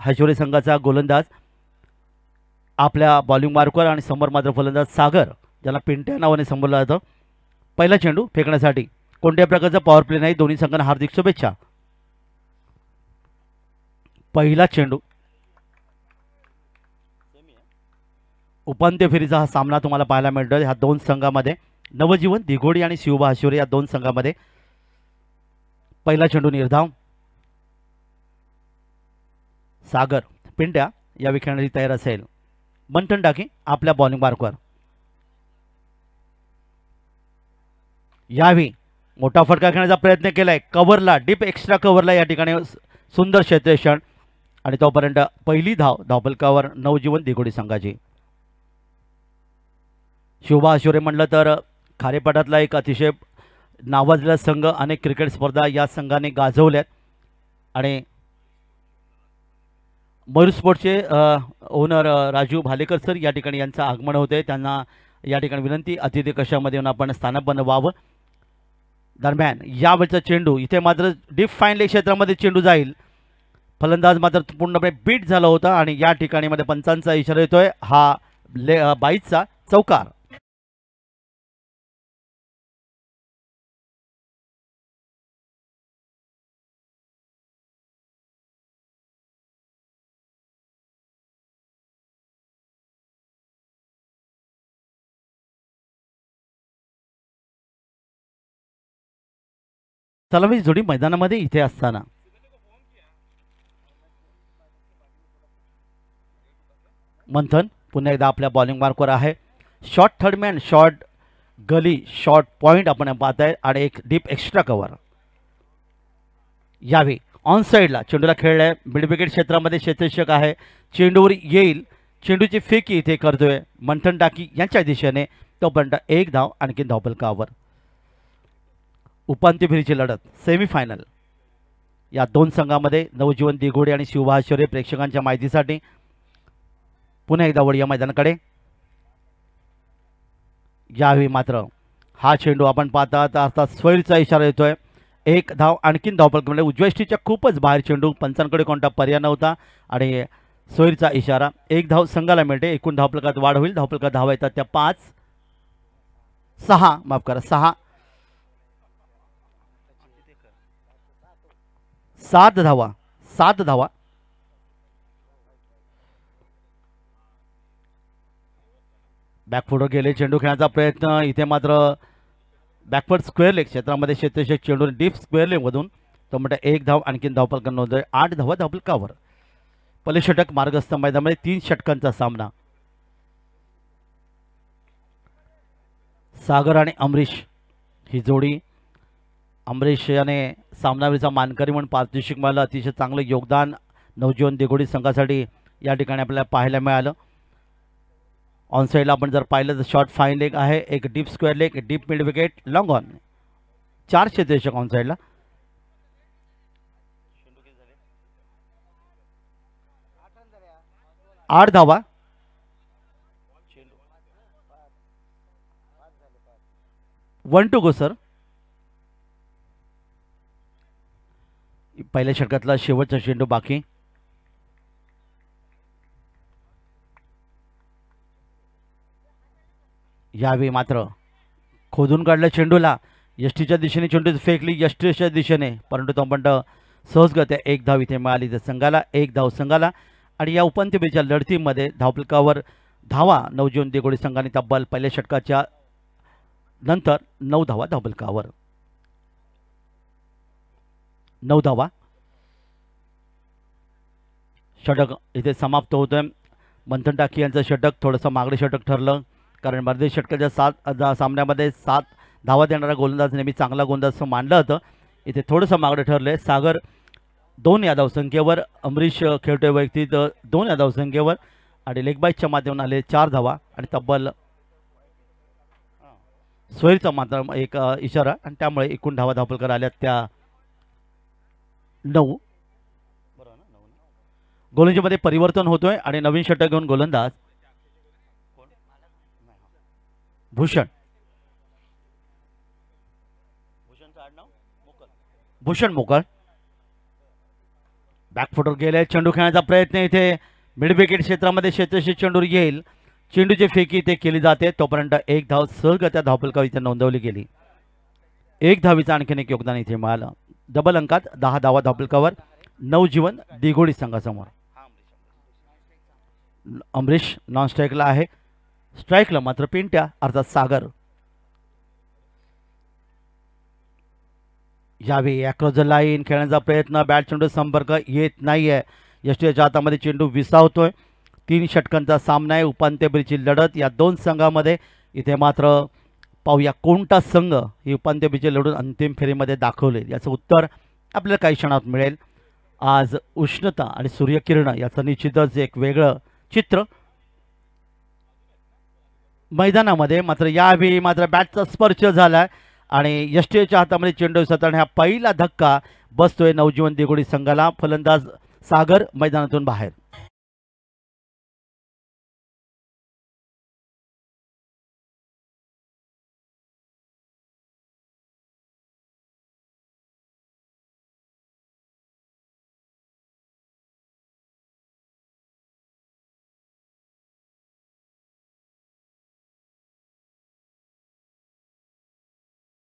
हाशोरे संघाचा गोलंदाज आपल्या बॉलिंग मार्कवर आणि समोर मात्र फलंदाज सागर, ज्याला पिंट्या नावाने संबोधलं जातं. पहिला चेंडू फेकण्यासाठी कोणत्या प्रकारचा पॉवर प्ले नाही. दोन्ही संघांना हार्दिक शुभेच्छा. पहिला चेंडू. उपांत्य फेरीचा हा सामना तुम्हाला पाहायला मिळतोय ह्या दोन संघामध्ये. नवजीवन दिघोडी आणि शिवबा हाशोरे या दोन संघामध्ये. पहिला चेंडू निर्धाव. सागर पिंट्या या विखेळण्याची तयार असेल. मंथन टाकी आपल्या बॉलिंग मार्कवर. यावी मोठा फटका खेळण्याचा प्रयत्न केलाय. कव्हरला डीप एक्स्ट्रा कव्हरला या ठिकाणी सुंदर क्षेत्ररक्षण आणि तोपर्यंत पहिली धाव धावफलकावर नवजीवन दिघोडी संघाची. शिवबा हाशोरे म्हणलं तर खारेपाटातला एक अतिशय नावाजलेला संघ. अनेक क्रिकेट स्पर्धा या संघाने गाजवल्यात आणि मयूर स्पोर्ट्सचे ओनर राजू भालेकर सर या ठिकाणी यांचं आगमन होते. त्यांना या ठिकाणी विनंती अतिथी कक्षामध्ये येऊन आपण स्थानपन्न व्हावं. दरम्यान यावेळचा चेंडू इथे मात्र डीप फाईन लेग क्षेत्रामध्ये चेंडू जाईल. फलंदाज मात्र पूर्णपणे बीट झाला होता आणि या ठिकाणी मध्ये पंचांचा इशारा येतोय. हा बाईचा चौकार. सलामी जोडी मैदानामध्ये इथे असताना मंथन पुन्हा एकदा आपल्या बॉलिंग मार्कवर आहे. शॉर्ट थर्ड मॅन, शॉर्ट गली, शॉर्ट पॉइंट आपण पाहताय आणि एक डीप एक्स्ट्रा कव्हर. यावे ऑन साईडला चेंडूला खेळलाय. मिड विकेट क्षेत्रामध्ये क्षेत्ररक्षक आहे. चेंडूवर येईल. चेंडूची फेकी इथे करतोय मंथन टाकी यांच्या दिशेने. तोपर्यंत एक धाव आणखी धावफलकावर. उपांत्य फेरीची लढत सेमीफायनल या दोन संघामध्ये. नवजीवन दिघोडे आणि शिवबा हाशोरे प्रेक्षकांच्या माहितीसाठी पुन्हा एकदा वळ या मैदानाकडे. यावेळी मात्र हा चेंडू आपण पाहता आता स्वैरचा इशारा येतोय. एक धाव आणखीन धावफलक म्हणजे उजव्या स्टिकच्या खूपच बाहेर चेंडू. पंचांकडे कोणता पर्याय नव्हता आणि स्वैरचा इशारा. एक धाव संघाला मिळते. एकूण धावफलकात वाढ होईल. धावफलकात धावा येतात त्या 6 माफ करा 7 धावा. 7 धावा. बॅकफुटवर गेले. चेंडू खेळण्याचा प्रयत्न इथे मात्र बॅकवर्ड स्क्वेअर लेग क्षेत्रामध्ये क्षेत्ररक्षक चेंडू डीप स्क्वेअर लेग मधून. तो म्हणतो एक धाव आणखीन धावफलक नोंदवतोय. 8 धावा धावफलकावर. पहिले षटक मार्गस्थ मैदानामध्ये 3 षटकांचा सामना. सागर आणि अमरीश ही जोडी. अमरीश याने सामनावीरचा मानकरी म्हणून पारितोषिक मिळालं. अतिशय चांगलं योगदान नवजीवन दिघोडी संघासाठी या ठिकाणी आपल्याला पाहायला मिळालं. ऑन साईडला आपण जर पाहिलं तर शॉर्ट फाईन लेग आहे. एक deep square leg, deep mid wicket, long on. 4 क्षेत्ररक्षक ऑन साईडला. 8 धावा. 1 टू गो सर. पहिल्या षटकातला शेवटचा चेंडू बाकी. यावेळी मात्र खोदून काढल्या चेंडूला. यष्टीच्या दिशेने चेंडू फेकली यष्टीच्या दिशेने, परंतु तोपर्यंत सहजगत्या एक धाव इथे मिळाली तर संघाला. एक धाव संघाला. आणि या उपांत्य फेरीच्या लढतीमध्ये धावफलकावर धावा नवजीवन दिघोडी संघाने तब्बल पहिल्या षटकाच्या नंतर 9 धावा धावफलकावर. 9 धावा. षटक इथे समाप्त होतोय. मंथन टाकी यांचं षटक थोडंसं मागडे षटक ठरलं, कारण मर्दी षटकाच्या 7 सामन्यामध्ये 7 धावा देणारा गोलंदाज नेहमी चांगला गोलंदाज मानलं होतं. इथे थोडंसं मागडे ठरले. सागर 2 या धावसंख्येवर, अमरीश खेळतोय वैयक्तिक 2 या धावसंख्येवर आणि लेगबाईच्या माध्यमातून आले 4 धावा आणि तब्बल सोयीचा मात्र एक इशारा आणि त्यामुळे एकूण धावा धावफलकार आल्या त्या 9. गोलंदाजीमध्ये परिवर्तन होतोय आणि नवीन षटक घेऊन गोलंदाज भूषण. भूषण मोकळ. बॅकफुटवर गेले, चेंडू खेळण्याचा प्रयत्न इथे मिड विकेट क्षेत्रामध्ये क्षेत्रशी चेंडू येईल, चेंडूची फेकी इथे केली जाते, तोपर्यंत एक धाव सहज त्या धावफलकावर इथे नोंदवली गेली. एक धावीचं आणखीन एक योगदान इथे मिळालं. डबल अंकात 10 धावा धावफलकावर. नवजीवन दिघोडी संघासमोर. अमरीश नॉन स्ट्राईकला आहे, स्ट्राईकला मात्र पिंट्या अर्थात सागर. यावेळी अक्रॉस द लाईन खेळण्याचा प्रयत्न, बॅट चेंडू संपर्क येत नाहीये. यष्टीच्या हातामध्ये चेंडू विसावतोय. 3 षटकांचा सामना आहे, उपांत्यफेरीची लढत या दोन संघामध्ये. इथे मात्र पाहूया कोणता संघ ही उपांत्यफेरीची लढून अंतिम फेरीमध्ये दाखवले, याचं उत्तर आपल्याला काही क्षणात मिळेल. आज उष्णता आणि सूर्यकिरण याचं निश्चितच एक वेगळं चित्र मैदानामध्ये. मात्र यावेळी मात्र बॅटचा स्पर्श झाला आणि यष्टीच्या हातामध्ये चेंडू विसरताना हा पहिला धक्का बसतोय नवजीवन दिघोडी संघाला. फलंदाज सागर मैदानातून बाहेर.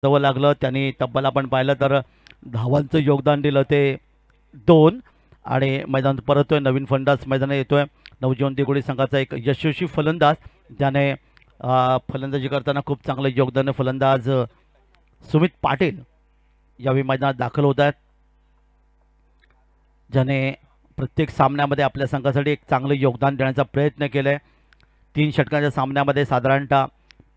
जवळ लागलं, त्यांनी तब्बल आपण पाहिलं तर धावांचं योगदान दिलं ते 2 आणि मैदान परततोय. नवीन फलंदाज मैदानात येतोय. नवजीवन दिघोडी संघाचा एक यशस्वी फलंदाज, ज्याने फलंदाजी करताना खूप चांगलं योगदान. फलंदाज सुमित पाटील यावेळी मैदानात दाखल होत आहेत, ज्याने प्रत्येक सामन्यामध्ये आपल्या संघासाठी एक चांगलं योगदान देण्याचा प्रयत्न केला आहे. 3 षटकांच्या सामन्यामध्ये साधारणतः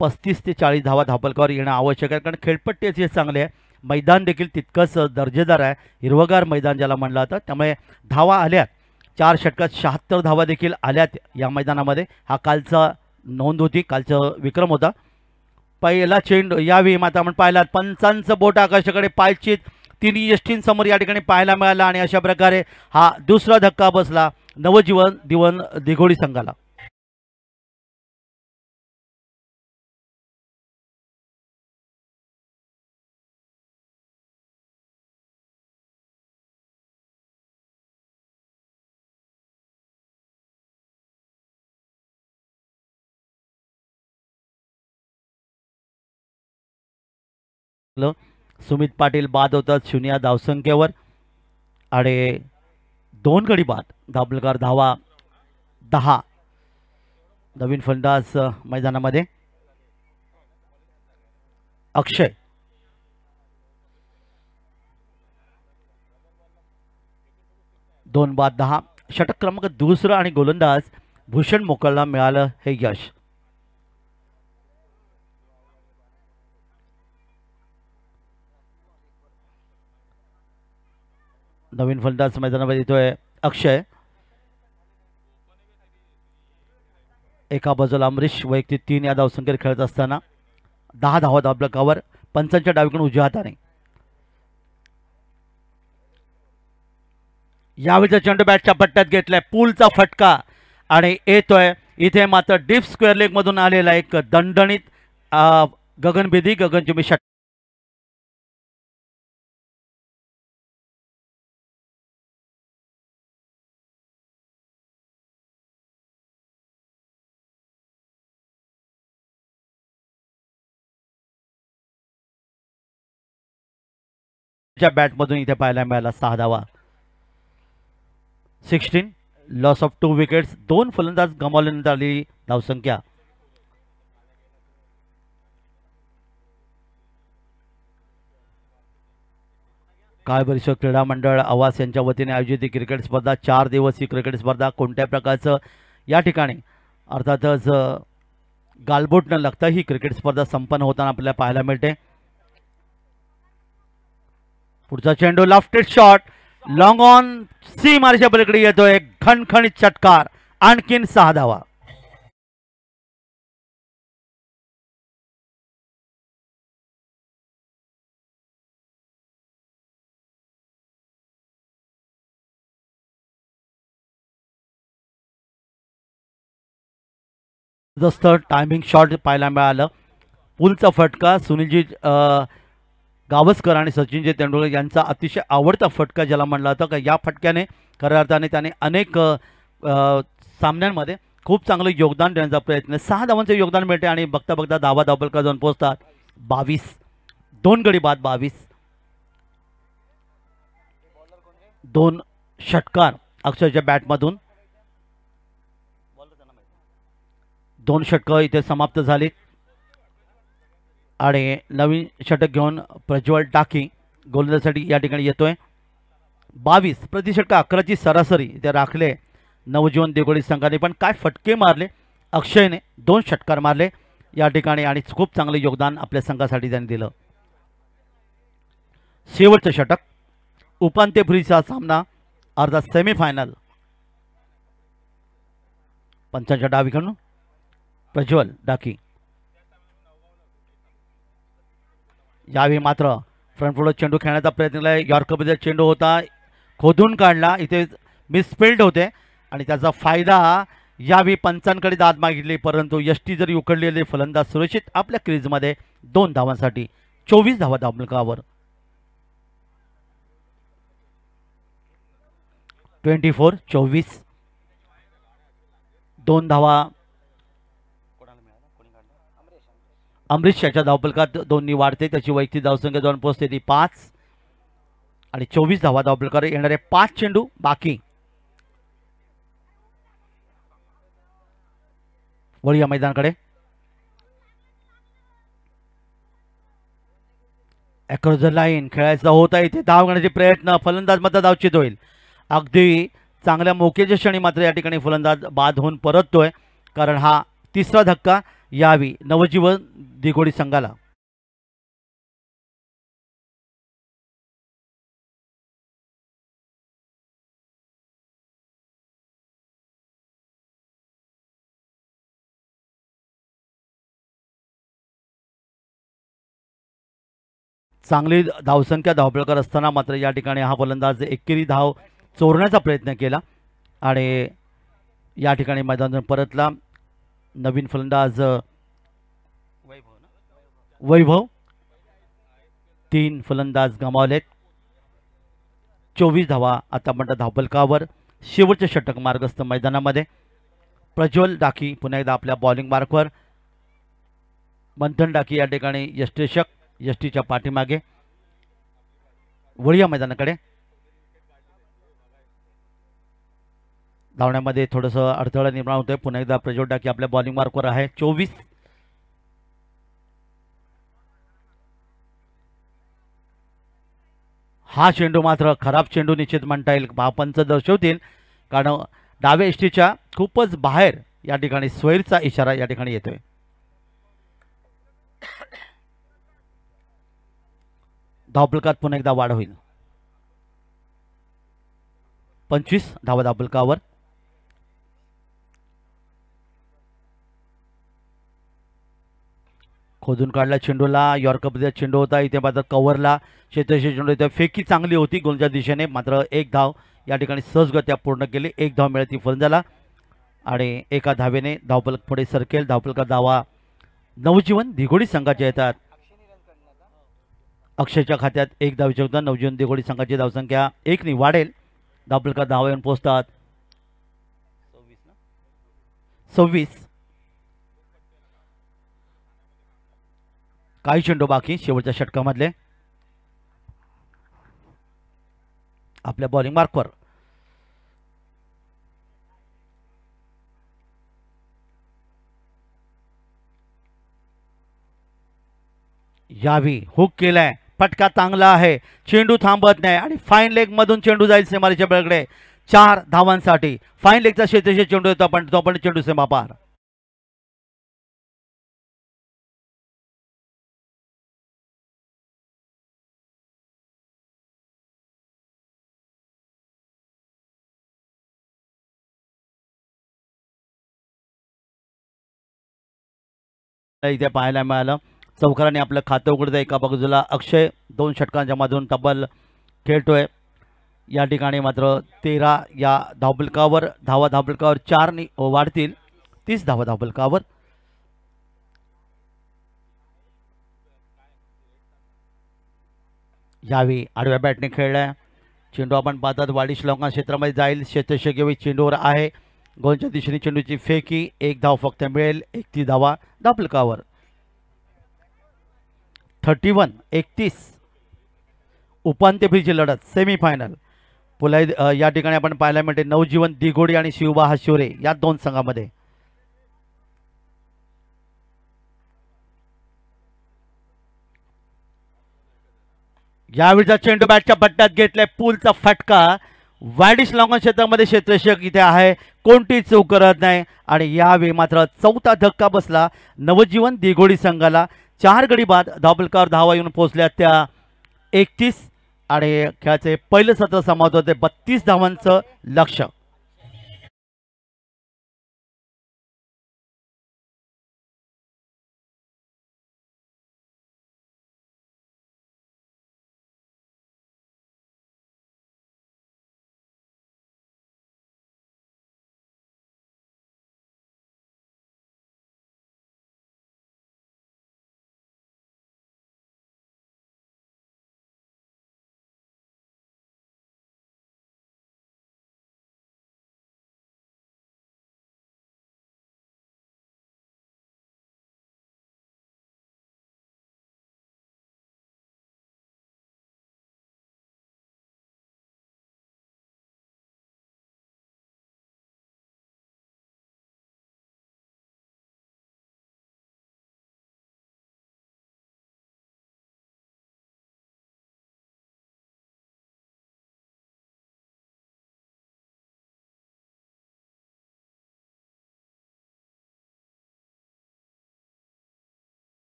35 ते 40 धावा धावफलकावर येणं आवश्यक आहे, कारण खेळपट्टी अशी चांगली आहे, मैदान देखील तितकंच दर्जेदार आहे, हिरवगार मैदान ज्याला म्हणलं जातं. त्यामुळे धावा आल्यात, 4 षटकात 76 धावा देखील आल्यात या मैदानामध्ये. हा कालचा नोंद होती, कालचं विक्रम होता. पहिला चेंडू यावेळी मात्र आपण पाहिलात, पंचांचं बोट आकाशाकडे पायचित तिन्ही यष्टींसमोर या ठिकाणी पाहायला मिळाला आणि अशा प्रकारे हा दुसरा धक्का बसला नवजीवन दिघोडी संघाला. सुमित पाटील बाद होतात 0 धावसंख्येवर आणि 2 गडी बाद. धावफलकावर धावा 10. नवीन फलंदाज मैदानामध्ये अक्षय. दोन बाद 10. षटक क्रमांक दुसरा आणि गोलंदाज भूषण मोकळला मिळालं हे यश. नवीन फलंदाज मैदानामध्ये येतोय अक्षय. एका बाजूला अमरीश वैयक्तिक 3 या धावसंख्येवर खेळत असताना 10 धावा धावफलकावर. पंचांच्या डावीकडून उजव्या हाताने यावेळीचा चेंडू बॅटच्या पट्ट्यात घेतलाय, पूलचा फटका आणि येतोय इथे मात्र डीप स्क्वेअर लेग मधून आलेला एक दणदणीत गगनभेदी गगनचुंबी षटकार. बॅटमधून इथे पाहायला मिळाला 6 धावा. 16. Loss of 2 wickets. 2 फलंदाज गमावल्यानंतर आलेली धावसंख्या. काळभैरव क्रीडा मंडळ आवास यांच्या वतीने आयोजित ही क्रिकेट स्पर्धा 4 दिवसीय क्रिकेट स्पर्धा कोणत्या प्रकारचं या ठिकाणी अर्थातच गालबोट न लागता ही क्रिकेट स्पर्धा संपन्न होताना आपल्याला पाहायला मिळते. पुढचा चेंडू लॉफ्टेड शॉट लॉंग ऑन सी मारच्या पलीकडे येतोय, खणखणीत षटकार. आणखीन 6 धावा. जबरदस्त टायमिंग शॉट पाहायला मिळालं. पुलचा फटका सुनीलजी गावस्कर आणि सचिनजी तेंडुलकर यांचा अतिशय आवडता फटका ज्याला म्हणला होता का या फटक्याने खऱ्या अर्थाने त्याने अनेक सामन्यांमध्ये खूप चांगलं योगदान देण्याचा प्रयत्न, 6 धावांचे योगदान मिळते आणि बघता बघता धावा धावपलका जाऊन पोहोचतात 22, 2 गडी बाद 22, 2 षटकार अक्षरच्या बॅटमधून, 2 षटकं इथे समाप्त झाली आणि नवीन षटक घेऊन प्रज्वल टाकी गोलंदाजीसाठी या ठिकाणी येतोय. 22 प्रतिषटक 11ची सरासरी इथे राखले नवजीवन देगोडी संघाने, पण काय फटके मारले अक्षयने, 2 षटकार मारले या ठिकाणी आणि खूप चांगले योगदान आपल्या संघासाठी त्यांनी दिलं. शेवटचं षटक उपांत्य फेरीचा सामना अर्धा सेमीफायनल. पंचांच्या डावीकडून प्रज्वल डाकी. यावेळी मात्र फ्रंट फुटवर चेंडू खेळण्याचा प्रयत्न केला. यॉर्करमध्ये चेंडू होता, खोदून काढला, इथे मिसफिल्ड होते आणि त्याचा फायदा यावेळी पंचांकडे दाद मागितली, परंतु यष्टी जरी उकडलेले फलंदाज सुरक्षित आपल्या क्रीजमध्ये 2 धावांसाठी 24 धावा धावफलकावर. 24-24 2 धावा अमरीश याच्या धावफलकात 2नी वाढते, त्याची वैयक्तिक धावसंख्या जाऊन पोहोचते ती 5 आणि 24 धावा धावफलकावर. येणारे 5 चेंडू बाकी. वळूया मैदानाकडे. अक्रॉस द लाईन खेळायचा होता, इथे धाव घेण्याचे प्रयत्न, फलंदाज मात्र धावचित होईल. अगदी चांगल्या मोक्याच्या क्षणी मात्र या ठिकाणी फलंदाज बाद होऊन परततोय, कारण हा तिसरा धक्का यावी नवजीवन दिघोडी संघाला. चांगली धावसंख्या धावफलकावर असताना मात्र या ठिकाणी हा फलंदाज एकेरी धाव चोरण्याचा प्रयत्न केला आणि या ठिकाणी मैदानातून परतला. नवीन फलंदाज वैभव. 3 फलंदाज गमावलेत. 24 धावा आतापर्यंत धावफलकावर. शेवटचे षटक मार्गस्थ मैदानामध्ये. प्रज्वल डाकी पुन्हा एकदा आपल्या बॉलिंग मार्कवर. मंथन डाकी या ठिकाणी यष्टेशक, यष्टीच्या पाठीमागे. वळूया मैदानाकडे. धावण्यामध्ये थोडंसं अडथळा निर्माण होतोय. पुन्हा एकदा प्रज्वल डाकी आपल्या बॉलिंग मार्कवर आहे. 24. हा चेंडू मात्र खराब चेंडू निश्चित म्हणता येईल, पंच दर्शवतील, कारण डाव्या एष्टीच्या खूपच बाहेर या ठिकाणी स्वैरचा इशारा या ठिकाणी येतोय. धावफलकात पुन्हा एकदा वाढ होईल. 25 धावा धावफलकावर. खोदून काढला चेंडूला, यॉर्करमध्ये चेंडू होता, इथे मात्र कव्हरला क्षेत्ररक्षक चेंडू, इथे फेकी चांगली होती गोलच्या दिशेने, मात्र 1 धाव या ठिकाणी सहजगत्या पूर्ण केली. 1 धाव मिळाली फलंदाजाला आणि एका धावेने धावफलक पुढे सरकेल. धावफलकात धावा नवजीवन दिघोडी संघाच्या येतात. अक्षयच्या खात्यात 1 धावेचे योगदान. नवजीवन दिघोडी संघाची धावसंख्या 1 ने वाढेल. धावफलकात धावा येऊन पोहोचतात 26. काही चेंडू बाकी शेवटच्या षटकामधले. आपल्या बॉलिंग मार्कवर. यावी हुक केलाय, फटका चांगला आहे, चेंडू थांबत नाही आणि फाईन लेग मधून चेंडू जाईल सीमारेषेच्या पलीकडे 4 धावांसाठी. फाईन लेगचा क्षेत्ररक्षक चेंडू येतो, पण तो पण चेंडू सीमा पार. इथे पाहायला मिळालं चौकाराने आपलं खातं उघडतं. एका बाजूला अक्षय 2 षटकांच्या मधून तब्बल खेळतोय. या ठिकाणी मात्र 13 या धावफलकावर. धावफलकावर 4 ने वाढतील. 30 धावा धावफलकावर. यावेळी आडव्या बॅटने खेळलाय. चेंडू आपण पाहतात वाडी श्लोका क्षेत्रामध्ये जाईल, क्षेत्ररक्षक योगी चेंडूवर आहे, गोलच्या दिशेने चेंडूची फेकी, 1 धाव फक्त मिळेल, 31 धावा धापलकावर. 31-31 उपांत्य फेरीची लढत सेमीफायनल. पुन्हा या ठिकाणी आपण पाहायला मिळते नवजीवन दिघोडी आणि शिवबा हाशिवरे या दोन संघामध्ये. यावेळीचा चेंडू बॅटच्या पट्ट्यात घेतलाय, पूलचा फटका. वाडी श्लोका क्षेत्रामध्ये क्षेत्ररक्षक इथे आहे, कोणती चूक करत नाही आणि यावेळी मात्र चौथा धक्का बसला नवजीवन दिघोडी संघाला. 4 गडी बाद धावपलकावर धावा येऊन पोहोचल्या त्या 31 आणि खेळाचे पहिलं सत्र समाप्त होते 32 धावांचं लक्ष्य.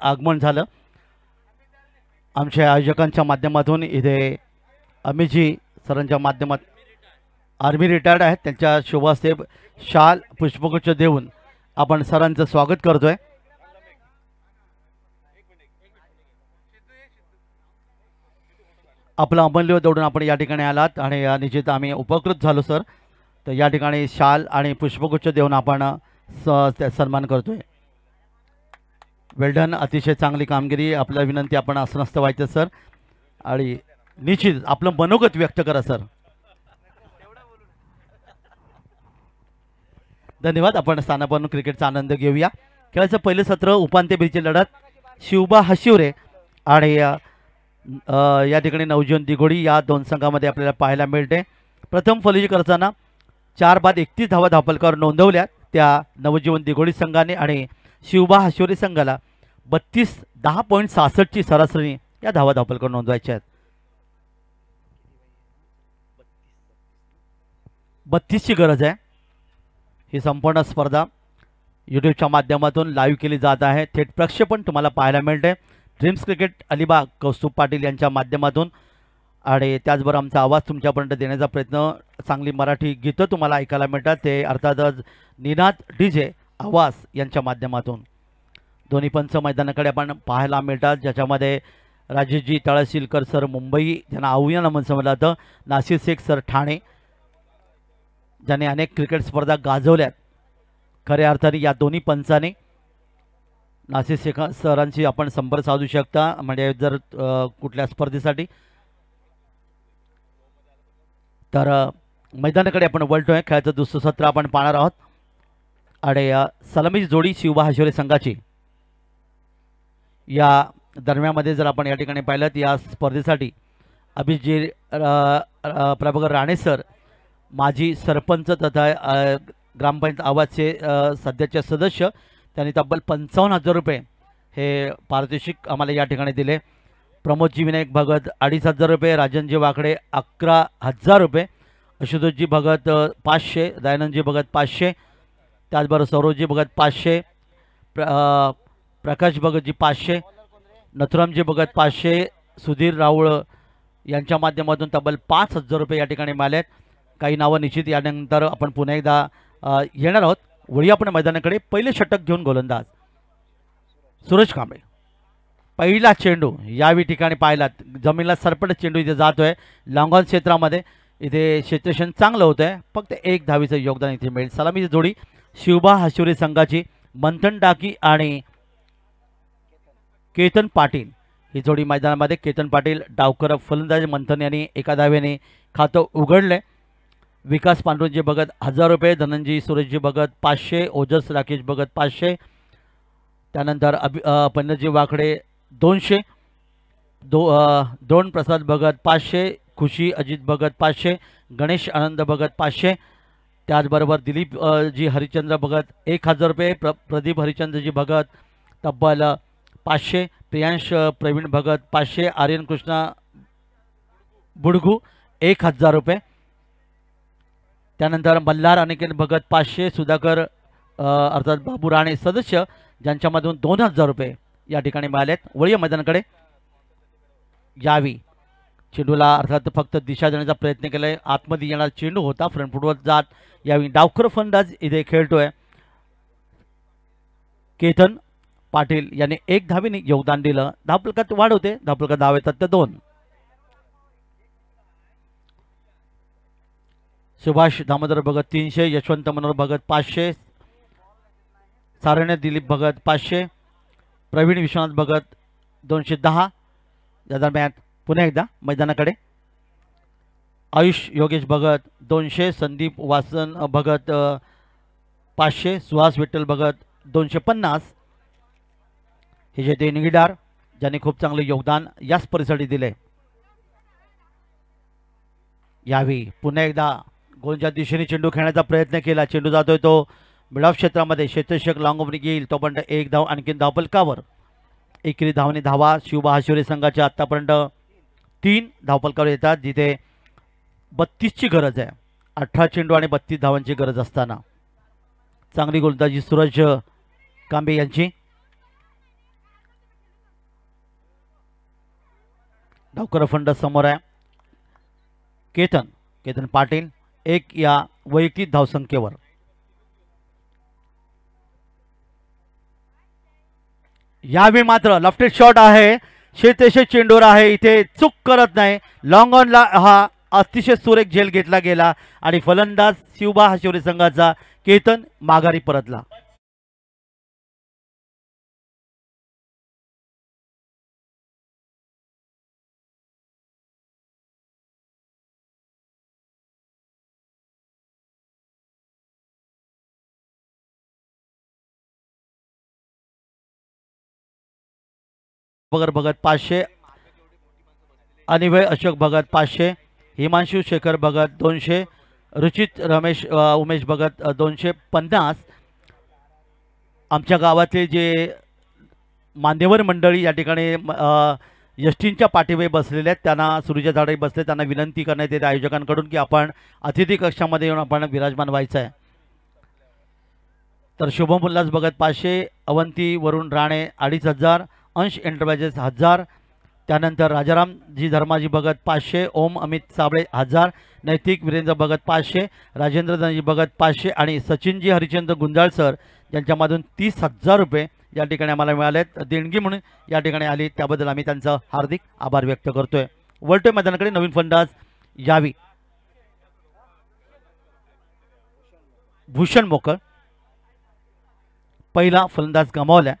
आगमन झालं आमच्या आयोजकांच्या माध्यमातून. इथे अमितजी सरांच्या माध्यमात आर्मी रिटायर्ड आहेत, त्यांच्या शुभ हस्ते शाल पुष्पगुच्छ देऊन आपण सरांचं स्वागत करतोय. आपलं अमूल्य दौडून आपण या ठिकाणी आलात आणि निश्चित आम्ही उपकृत झालो सर. तर या ठिकाणी शाल आणि पुष्पगुच्छ देऊन आपण सन्मान करतोय. वेल्डन, अतिशय चांगली कामगिरी. आपल्याला विनंती आपण अस्वस्थ व्हायचं सर आणि निश्चित आपलं मनोगत व्यक्त करा सर. धन्यवाद. आपण स्थानापासून क्रिकेटचा आनंद घेऊया. खेळाचं पहिलं सत्र उपांत्य फेरीची लढत शिवबा हाशिवरे आणि या ठिकाणी नवजीवन दिघोडी या दोन संघामध्ये आपल्याला पाहायला मिळते. प्रथम फलंदाजी करताना 4 बाद 31 धावा धावपलकावर नोंदवल्या त्या नवजीवन दिघोडी संघाने आणि शिवबा हाशिवरे संघाला 10.66 ची सरासरी या धावा धावपलकावर नोंदवायच्या आहेत. 32 ची गरज आहे. ही संपूर्ण स्पर्धा यूट्यूबच्या माध्यमातून लाईव्ह केली जात आहे. थेट प्रक्षेपण तुम्हाला पाहायला मिळते ड्रीम्स क्रिकेट अलिबाग कौस्तुभ पाटील यांच्या माध्यमातून आणि त्याचबरोबर आमचा आवाज तुमच्यापर्यंत देण्याचा प्रयत्न. चांगली मराठी गीतं तुम्हाला ऐकायला मिळतात ते अर्थातच निनाद डीजे आवाज यांच्या माध्यमातून. दोन्ही पंच मैदानाकडे आपण पाहायला मिळतात ज्याच्यामध्ये राजेशजी तळसीलकर सर मुंबई ज्यांना आव्हान नमन समजलं जातं, नासिर शेख सर ठाणे ज्याने अनेक क्रिकेट स्पर्धा गाजवल्यात. खऱ्या अर्थाने या दोन्ही पंचाने नासिर शेख सरांशी आपण संपर्क साधू शकता म्हणजे जर कुठल्या स्पर्धेसाठी. तर मैदानाकडे आपण वळतोय. खेळाचं दुसरं सत्र आपण पाहणार आहोत आणि सलामीची जोडी शिवबा हाशिवरे संघाची. या दरम्यानमध्ये जर आपण या ठिकाणी पाहिलं तर या स्पर्धेसाठी अभिजित प्रभाकर राणे सर माजी सरपंच तथा ग्रामपंचायत आवाजचे सध्याचे सदस्य त्यांनी तब्बल 55,000 रुपये हे पारितोषिक आम्हाला या ठिकाणी दिले. प्रमोदजी विनायक भगत 2,500 रुपये, राजनजी वाकडे 11,000 रुपये, आशुतोषजी भगत 500, दयानंदजी भगत 500, त्याचबरोबर सौरभजी भगत 500, प्रकाश भगतजी 500, नथुरामजी भगत 500, सुधीर राऊळ यांच्या माध्यमातून तब्बल 5,000 रुपये या ठिकाणी मिळाले. काही नावं निश्चित यानंतर आपण पुन्हा एकदा येणार आहोत. वळी आपण मैदानाकडे पहिले षटक घेऊन गोलंदाज सूरज कांबळे. पहिला चेंडू यावेळी ठिकाणी पाहिला जमिनीला सरपटत चेंडू इथे जातोय लॉंग ऑन क्षेत्रामध्ये. इथे क्षेत्रक्षण चांगलं होतं आहे. फक्त 1 धावीचं योगदान इथे मिळेल. सलामीची जोडी शिवबा हाशिवरे संघाची मंथन डाकी आणि केतन पाटील ही जोडी मैदानामध्ये. केतन पाटील डावकर फलंदाज, मंथन यांनी एका धावेने खातं उघडले. विकास पांडुरंजी भगत 1000 रुपये, धनंजय सुरेशजी भगत 500, ओजस राकेश भगत 500, त्यानंतर पन्नजी वाकडे 200, द्रोण प्रसाद भगत 500, खुशी अजित भगत 500, गणेश आनंद भगत 500, त्याचबरोबर दिलीप जी हरिचंद्र भगत 1000 रुपये, प्रदीप हरिचंद्रजी भगत तब्बल 500, प्रियांश प्रवीण भगत 500, आर्यन कृष्णा बुडगू 1000 रुपये, त्यानंतर मल्हार अनिकेत भगत 500, सुधाकर अर्थात बाबू राणे सदस्य ज्यांच्यामधून 2000 रुपये या ठिकाणी मिळालेत. वळीय मैदानाकडे यावी. चेंडूला अर्थात फक्त दिशा देण्याचा प्रयत्न केलाय. आतमध्ये येणारा चेंडू होता, फ्रंट फुटवर जात यावी. डावकर फलंदाज इथे खेळतोय. केतन पाटील यांनी 1 धावेने योगदान दिलं. धावफलकात वाढ होते. धावफलकात धाव येतात ते 2. सुभाष दामोदर भगत 300, यशवंत मनोहर भगत 500, सारण्य दिलीप भगत 500, प्रवीण विश्वनाथ भगत 210. या दरम्यान पुन्हा एकदा मैदानाकडे आयुष योगेश भगत 200, संदीप वासन भगत 500, सुहास विठ्ठल भगत 250. हे जे देणगीदार ज्यांनी खूप चांगले योगदान या स्पर्धेसाठी दिले. यावी पुन्हा एकदा गोलच्या दिशेने चेंडू खेळण्याचा प्रयत्न केला. चेंडू जातोय तो मिड ऑफ क्षेत्रामध्ये. क्षेत्ररक्षक लॉंगोवनी येईल तोपर्यंत 1 धाव आणखी धावफलकावर. एकेरी धावने धावा शिवबा हाशिवरे संघाच्या आत्तापर्यंत 3 धावफलकावर येतात, जिथे 32ची गरज आहे. 18 चेंडू आणि 32 धावांची गरज असताना चांगली गोलंदाजी सूरज कांबे यांची. डावकर फंड समोर आहे. केतन पाटील 1 या वैयक्तिक धावसंख्येवर. यावेळी मात्र लेफ्ट शॉट आहे. शेतेशे चेंडूर आहे. इथे चूक करत नाही. लॉंग ऑनला हा अतिशय सुरेख झेल घेतला गेला आणि फलंदाज शिवबा हाशिवरे संघाचा केतन माघारी परतला. भगत 500, अनिवय अशोक भगत 500, हिमांशु शेखर भगत 200, रुचित रमेश उमेश भगत 250. आमच्या गावातले जे मान्यवर मंडळी या ठिकाणी यष्टींच्या पाठीवर बसलेले आहेत, त्यांना सुरूच्या झाडे बसले, त्यांना विनंती करण्यात येते आयोजकांकडून की आपण अतिथी कक्षामध्ये येऊन आपण विराजमान व्हायचं आहे. तर शुभम उल्हास भगत 500, अवंती वरुण राणे 2500, अंश एंटरप्राइजेस 1000, त्यानंतर राजारामजी धर्माजी भगत 500, ओम अमित साबळे 1000, नैतिक वीरेंद्र भगत 500, राजेंद्र धनजी भगत 500 आणि सचिनजी हरिचंद्र गुंजाळ सर यांच्यामधून 30,000 रुपये या ठिकाणी आम्हाला मिळालेत. देणगी म्हणून या ठिकाणी आली, त्याबद्दल आम्ही त्यांचा हार्दिक आभार व्यक्त करतोय. वळतोय मैदानाकडे नवीन फलंदाज यावी. भूषण मोकळ पहिला फलंदाज गमावला.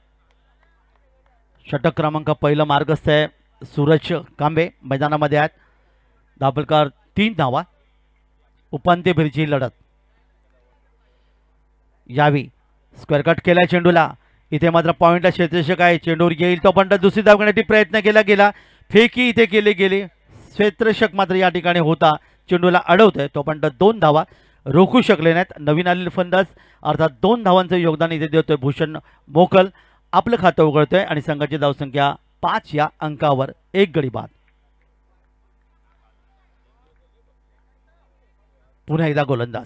षटक क्रमांक पहिलं मार्गस्थ आहे सूरज कांबे मैदानामध्ये आहेत. धावफलकावर 3 धावा. उपांत्य फेरीची लढत. यावी स्क्वेअर कट केला चेंडूला. इथे मात्र पॉईंटला क्षेत्ररक्षक आहे. चेंडूवर येईल तोपर्यंत दुसरी धाव घेण्यासाठी प्रयत्न केला गेला. फेकी इथे केली गेली. क्षेत्ररक्षक मात्र या ठिकाणी होता. चेंडूला अडवतोय तोपर्यंत 2 धावा रोखू शकले नाहीत. नवीन आलेले फलंदाज अर्थात 2 धावांचं योगदान इथे देतोय भूषण मोकल. आपलं खातं उघडतोय आणि संघाची धावसंख्या 5 या अंकावर 1 गडी बाद. पुन्हा एकदा गोलंदाज.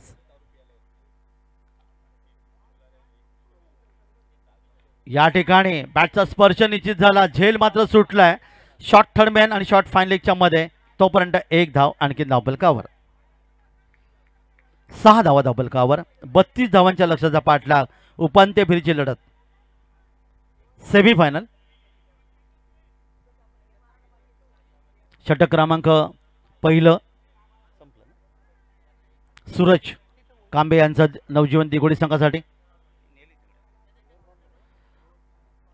या ठिकाणी बॅटचा स्पर्श निश्चित झाला. झेल मात्र सुटलाय. शॉर्ट थर्ड मॅन आणि शॉर्ट फाईन लेगच्या मध्ये. तोपर्यंत 1 धाव आणखी धावफलकावर. 6 धावा धावफलकावर. 32 धावांच्या लक्ष्याचा पाठलाग. उपांत्य फेरीची लढत. सेमीफायनल. षटक क्रमांक पहिलं सूरज कांबे यांचा नवजीवन दिघोडी संघासाठी.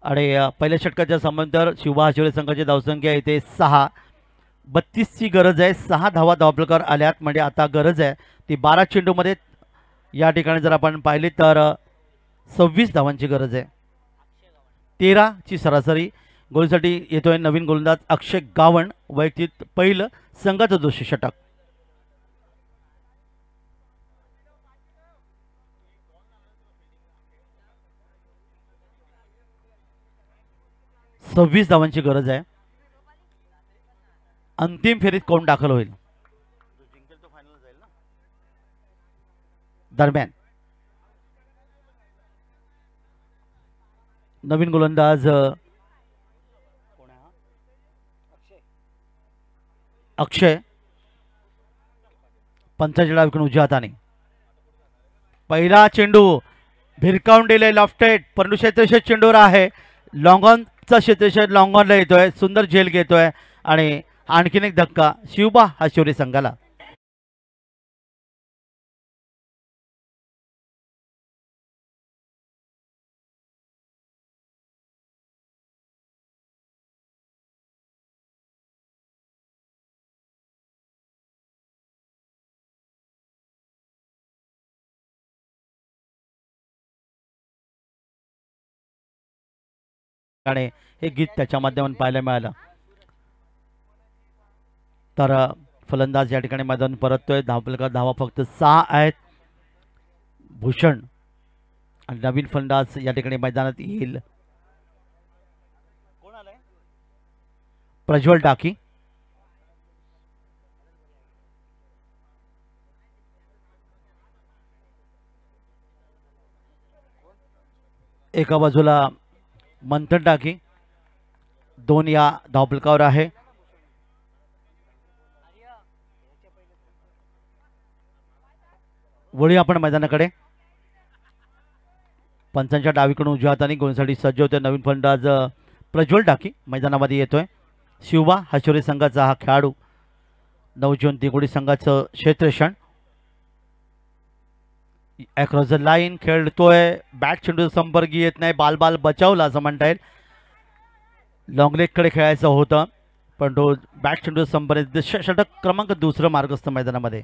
आणि पहिल्या षटकाच्या समांतर शिवबा हाशिवरे संघाची धावसंख्या येते 6. 32ची गरज आहे. 6 धावा धावपलकार आल्यात म्हणजे आता गरज आहे ती 12 चेंडूमध्ये. या ठिकाणी जर आपण पाहिले तर 26 धावांची गरज आहे. 13ची सरासरी. गोलसाठी येतोय नवीन गोलंदाज अक्षय गावण, वैयक्तिक पहिलं संघाचं 200 षटक. सव्वीस धावांची गरज आहे. अंतिम फेरीत कोण दाखल होईल दरम्यान नवीन गोलंदाज अक्षय पंचाच्या डावीकडून उजव्या हाताने पहिला चेंडू भिरकावून दिले लॉफ्टेड, परंतु क्षेत्रशेष चेंडूवर आहे. लॉंगॉनचा क्षेत्रशेष लॉंगॉनला येतोय, सुंदर झेल घेतोय आणि आणखीन एक धक्का शिवबा हाशिवरे संघाला. आणि हे गीत त्याच्या माध्यमातून पाहायला मिळालं. तर फलंदाज या ठिकाणी मैदान परततोय. धावपलकार धावा फक्त 6 आहेत. भूषण आणि नवीन फलंदाज या ठिकाणी मैदानात येईल. प्रज्वल टाकी. एका बाजूला मंथन टाकी, 2 या धावपलकावर आहे. वळी आपण मैदानाकडे. पंचांच्या डावीकडून उजव्या हाताने गोलसाठी सज्ज होते नवीन फलंदाज प्रज्वल टाकी मैदानामध्ये येतोय. शिवबा हाशिवरे संघाचा हा खेळाडू 9 जून दिगोडी संघाचं क्षेत्ररक्षण. अक्रॉस द लाईन खेळतोय. बॅट चेंडू संपर्क येत नाही. बाल बचावला असं म्हणता येईल. लॉंग लेगकडे खेळायचं होतं पण तो बॅट चेंडू संपर्क. षटक क्रमांक 2 मार्गस्थ मैदानामध्ये.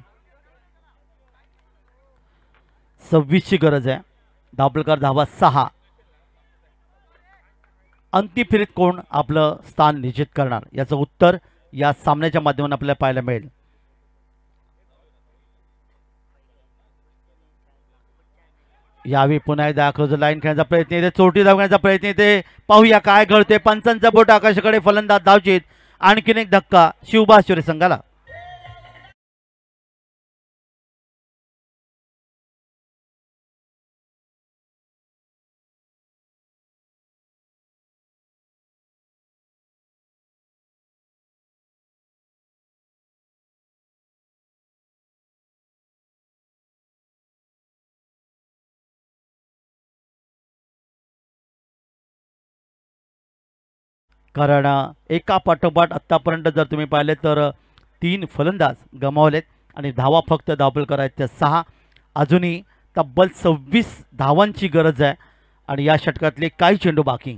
26ची गरज आहे. धावपलकार धावा 6. अंतिम फेरीत कोण आपलं स्थान निश्चित करणार याचं उत्तर या सामन्याच्या माध्यमातून आपल्याला पाहायला मिळेल. यावेळी पुन्हा एकदा अक्रॉस द लाईन खेळण्याचा प्रयत्न येते. चोटी धावण्याचा प्रयत्न येते. पाहूया काय घडते. पंचांचा बोट आकाशाकडे. फलंदाज धावचीत. आणखीन एक धक्का शिवबा हाशिवरे संघाला. कारण एका पाठोपाठ आत्तापर्यंत जर तुम्ही पाहिले तर 3 फलंदाज गमावलेत आणि धावा फक्त धावपलकार आहेत त्या 6. अजूनही तब्बल 26 धावांची गरज आहे आणि या षटकातले काही चेंडू बाकी.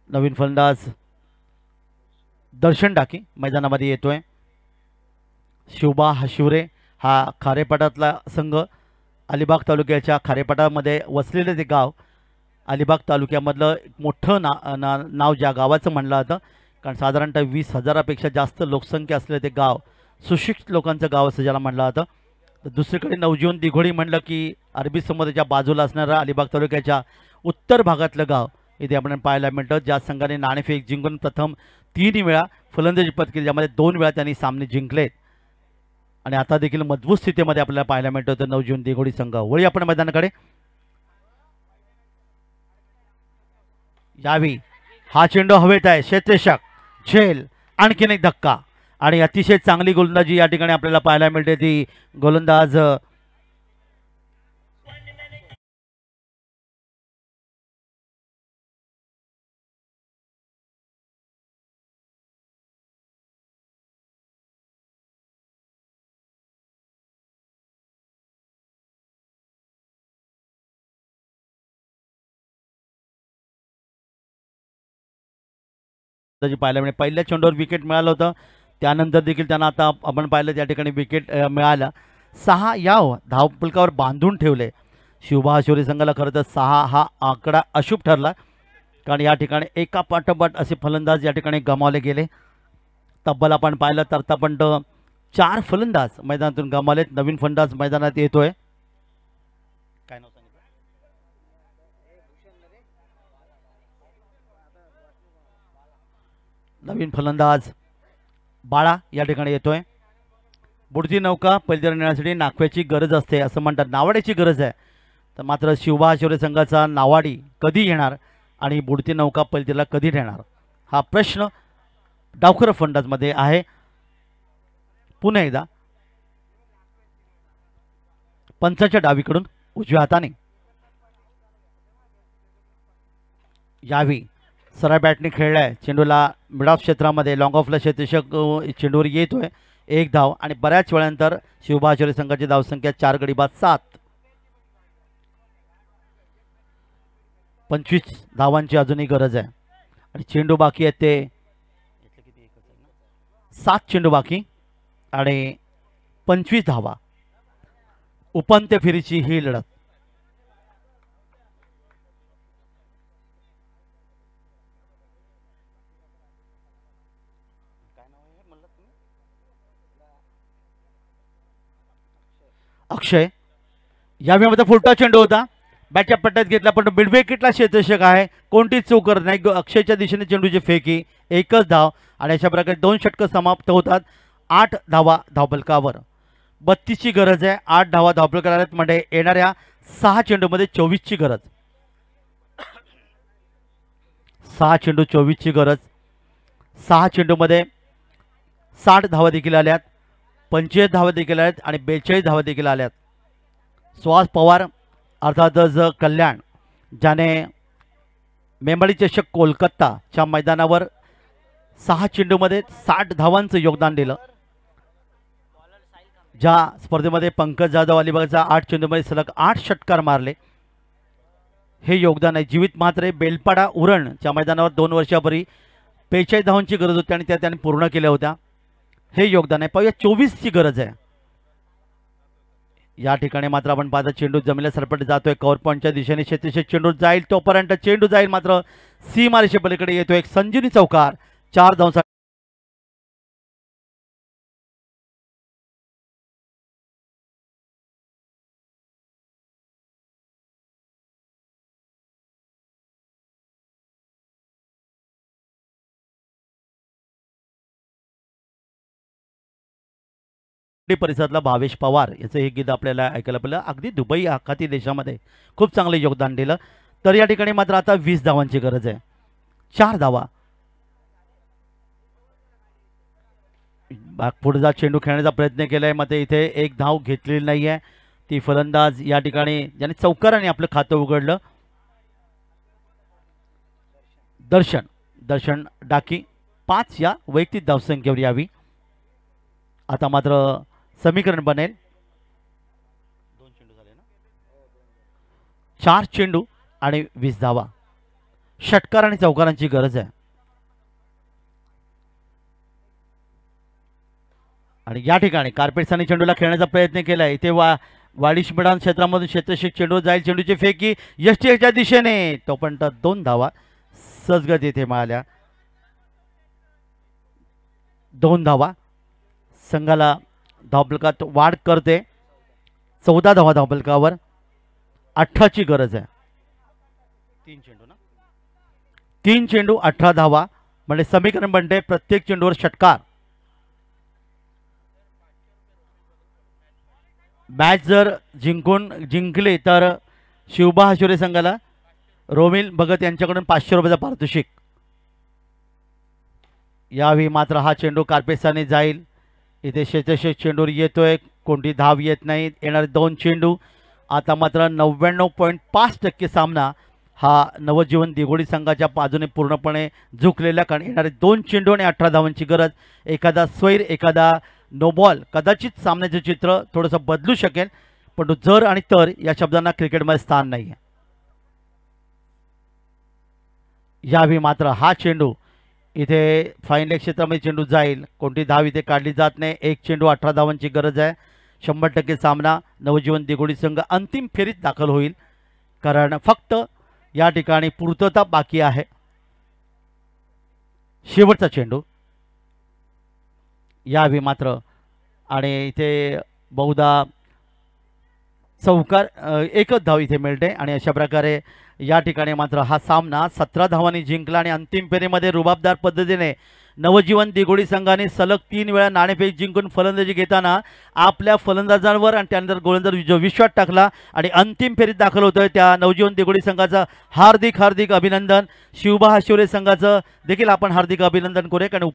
नवीन फलंदाज दर्शन टाकी मैदानामध्ये येतोय. शिवबा हाशिवरे हा खारेपाटातला संघ. अलिबाग तालुक्याच्या खारेपाटामध्ये वसलेलं ते गाव. अलिबाग तालुक्यामधलं मोठं नाव ज्या गावाचं म्हणलं जातं कारण साधारणतः 20,000पेक्षा जास्त लोकसंख्या असलेलं ते गाव. सुशिक्षित लोकांचं गाव असं ज्याला म्हणलं जातं. तर दुसरीकडे नवजीवन दिघोडी म्हणलं की अरबी समुद्राच्या बाजूला असणारं अलिबाग तालुक्याच्या उत्तर भागातलं गाव इथे आपण पाहायला मिळतं. ज्या संघाने नाणेफेक जिंकून प्रथम 3 वेळा फलंदाजी पत्करली ज्यामध्ये 2 वेळा त्यांनी सामने जिंकलेत आणि आता देखील मजबूत स्थितीमध्ये आपल्याला पाहायला मिळतं तर नवजीवन दिघोडी संघ. वळी आपण मैदानाकडे. यावी हा चेंडू हवेत आहे. क्षेत्ररक्षक झेल. आणखीन एक धक्का आणि अतिशय चांगली गोलंदाजी या ठिकाणी आपल्याला पाहायला मिळते. ती गोलंदाज त्याची पाहायला मिळेल. पहिल्या चेंडूवर विकेट मिळालं होतं, त्यानंतर देखील त्यांना आता आपण पाहिलं त्या ठिकाणी विकेट मिळाला. 6 या धावफलकावर बांधून ठेवले शिवबहाशोरी संघाला. खरं तर 6 हा आकडा अशुभ ठरला, कारण या ठिकाणी एका पाठोपाठ असे फलंदाज या ठिकाणी गमावले गेले. तब्बल आपण पाहिलं तर आतापर्यंत 4 फलंदाज मैदानातून गमावलेत. नवीन फलंदाज मैदानात येतोय. काय नाव सांगितलं? नवीन फलंदाज बाळा या ठिकाणी येतोय. बुडती नौका पैलतीवर नेण्यासाठी नाखव्याची गरज असते असं म्हणतात, नावाड्याची गरज आहे. तर मात्र शिवबहाशोरे संघाचा नावाडी कधी येणार आणि बुडती नौका पैलतीला कधी नेणार हा प्रश्न डावखुरा फलंदाजमध्ये आहे. पुन्हा एकदा पंचाच्या डावीकडून उजव्या हाताने यावी सरळ बॅटने खेळलाय. चेंडूला मिड ऑफ क्षेत्रामध्ये लॉंग ऑफला क्षेत्ररक्षक चेंडूवर येतोय. 1 धाव आणि बऱ्याच वेळानंतर शिवबहाशोरी संघाची धावसंख्या 4 गडी बाद 7. 25 धावांची अजूनही गरज आहे आणि चेंडू बाकी आहेत ते 7 चेंडू बाकी आणि 25 धावा. उपांत्य फेरीची ही लढत. अक्षय या वेळेमध्ये फुलटा चेंडू होता, बॅटच्या पट्ट्यात घेतला पण मिड विकेटला क्षेत्ररक्षक आहे, कोणतीच चूक करत नाही. अक्षयच्या दिशेने चेंडूची फेकी. 1च धाव आणि अशा प्रकारे 2 षटकं समाप्त होतात. 8 धावा धावफलकावर. 32ची गरज आहे. 8 धावा धावफलकावर म्हणजे येणाऱ्या 6 चेंडूमध्ये 24ची गरज. 6 चेंडू 24ची गरज. 6 चेंडूमध्ये 60 धावा देखील आल्यात, 45 धावा देखील आल्यात आणि 42 धावा देखील आल्यात. सुहास पवार अर्थातच कल्याण ज्याने मेंबळी चषक कोलकाताच्या मैदानावर 6 चेंडूमध्ये 60 धावांचं योगदान दिलं. ज्या स्पर्धेमध्ये पंकज जाधव अलिबागचा 8 चेंडूमध्ये सलग 8 षटकार मारले, हे योगदान आहे. जीवित म्हात्रे बेलपाडा उरणच्या मैदानावर 2 वर्षापूर्वी 45 धावांची गरज होती आणि त्या त्यांनी पूर्ण केल्या होत्या, हे योगदान आहे. पाहूया 24ची गरज आहे. या ठिकाणी मात्र आपण पाहता चेंडू जमिनीला सरपट जातोय. कव्हर पॉईंटच्या दिशेने क्षेत्ररक्षक चेंडू जाईल, तोपर्यंत चेंडू जाईल मात्र सीमारेषे पलीकडे येतो एक संजीवनी चौकार. 4 धावांचा परिसरातला भावेश पवार याचं हे गीत आपल्याला ऐकायला पाहिलं. अगदी दुबई आखाती देशामध्ये खूप चांगले योगदान दिलं. तर या ठिकाणी मात्र आता 20 धावांची गरज आहे. 4 धावा. पुढचा चेंडू खेळण्याचा प्रयत्न केलाय, मात्र इथे 1 धाव घेतलेली नाही आहे. ती फलंदाज या ठिकाणी ज्याने चौकाराने आपलं खातं उघडलं दर्शन डाकी 5 या वैयक्तिक धावसंख्येवर यावी. आता मात्र समीकरण बनेल. 2 चेंडू झाले ना, 4 चेंडू आणि 20 धावा. षटकार आणि चौकारांची गरज आहे. आणि या ठिकाणी कार्पेटसानी चेंडूला खेळण्याचा प्रयत्न केलाय. इथे वाडिश मैदान क्षेत्रामधून क्षेत्ररक्षक चेंडू जाईल, चेंडूची फेकी यष्टीच्या दिशेने, तोपर्यंत 2 धावा सहजगत येथे मिळाल्या. 2 धावा संघाला धावफलकात वाढ करते. 14 धावा धावफलकावर. 18ची गरज आहे. 3 चेंडू 18 धावा म्हणजे समीकरण बनते प्रत्येक चेंडूवर षटकार. मॅच जर जिंकले तर शिवबहाशोरे संघाला रोमिल भगत यांच्याकडून 500 रुपयाचा पारितोषिक. यावेळी मात्र हा चेंडू कार्पेटसाने जाईल. इथे क्षेत्ररक्षक चेंडूवर येतोय, कोणती धाव येत नाही. येणारे 2 चेंडू. आता मात्र 99.5% सामना हा नवजीवन दिघोडी संघाच्या बाजूने पूर्णपणे झुकलेला, कारण येणारे 2 चेंडू आणि 18 धावांची गरज. एखादा स्वैर, एखादा नो बॉल, कदाचित सामन्याचे चित्र थोडंसं बदलू शकेल, पण जर आणि तर या शब्दांना क्रिकेटमध्ये स्थान नाही आहे. यावेळी मात्र हा चेंडू इथे फाईन लेग क्षेत्रामध्ये चेंडू जाईल, कोणती धाव इथे काढली जात नाही. एक चेंडू 18 धावांची गरज आहे. 100% सामना नवजीवन दिघोडी संघ अंतिम फेरीत दाखल होईल, कारण फक्त या ठिकाणी पूर्तता बाकी आहे. शेवटचा चेंडू यावी मात्र, आणि इथे बहुधा चौकार एकच धाव इथे मिळते. आणि अशा प्रकारे या ठिकाणी मात्र हा सामना 17 धावांनी जिंकला आणि अंतिम फेरीमध्ये रुबाबदार पद्धतीने नवजीवन दिघोडी संघाने सलग 3 वेळा नाणेफेक जिंकून फलंदाजी घेताना आपल्या फलंदाजांवर आणि त्यानंतर गोलंदाज जो विश्वास टाकला आणि अंतिम फेरीत दाखल होतोय त्या नवजीवन दिघोडी संघाचं हार्दिक हार्दिक अभिनंदन. शिवबा शिवरे संघाचं देखील आपण हार्दिक अभिनंदन करूया, कारण